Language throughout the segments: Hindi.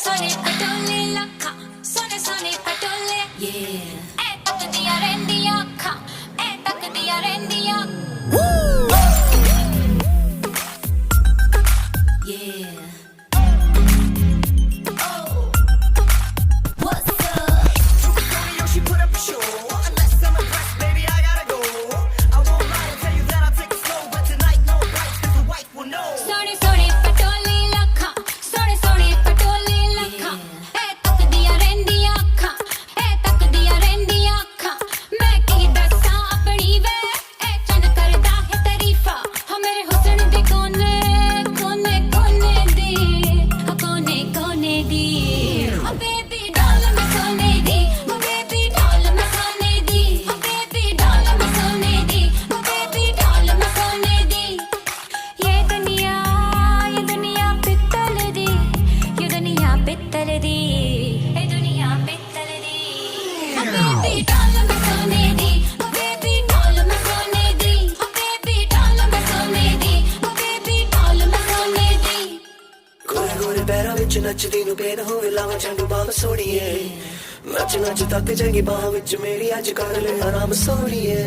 सोने पटोले लखा सोने सोने पटोले ए तक दिया रेंदिया खा ए तक दिया रेंदिया नचदी नू बेन होवे लावा झंडू बाम सोड़िए नच नच तक जाएगी बाह विच मेरी अज कर ले आराम सोड़िए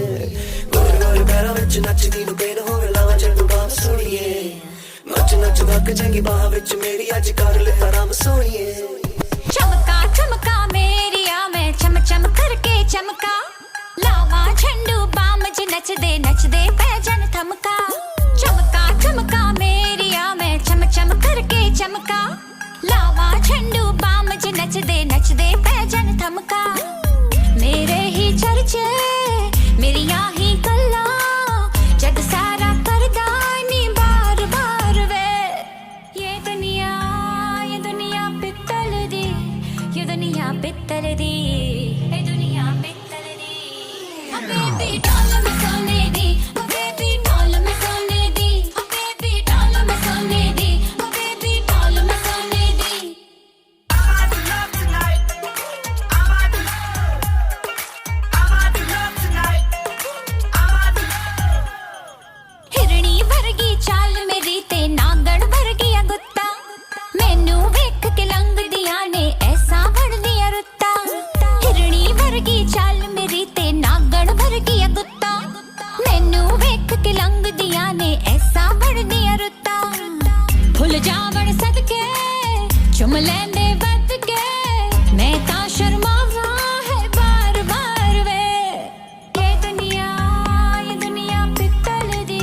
गोल गोल पैरा विच नचदी नू बेन होवे लावा झंडू बाम सोड़िए नच नच तक जाएगी बाह विच मेरी अज कर ले आराम सोड़िए चमका चमका मेरी आ मैं चम चम करके चमका लावा झंडू बाम ज नचदे पैजन थमका चमका चमका मेरी आ मैं चम चम करके चमका लावा झंडू बाम ज नचदे पैजन थमका मेरे ही चर्चे मेरिया ही गल्ला जग सारा करदा नी बार बार वे ये दुनिया पित्तल दी ये दुनिया पित्तल दी ये दुनिया पित्तल दी बेबी डॉल में सोने दी बेबी डॉल में सोने दी बेबी डॉल में सोने दी बेबी डॉल में सोने दी हिरणी वर्गी चाल मेरी ते नागण वर्गी गुत्ता मैनू वेख के लंघ दिया ने ऐसा बन दिया रुत्ता हिरणी वर्गी चाल मेरी ते नागण वर्गी गुत्ता मैनू वेख के लंघ दिया ने ऐसा बन दिया रुत्ता भुल जावण सदके चुम लैंदे बद के मैं ता शर्मावा है बार बार वे ये दुनिया पित्तल दी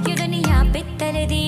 ये दुनिया पित्तल दी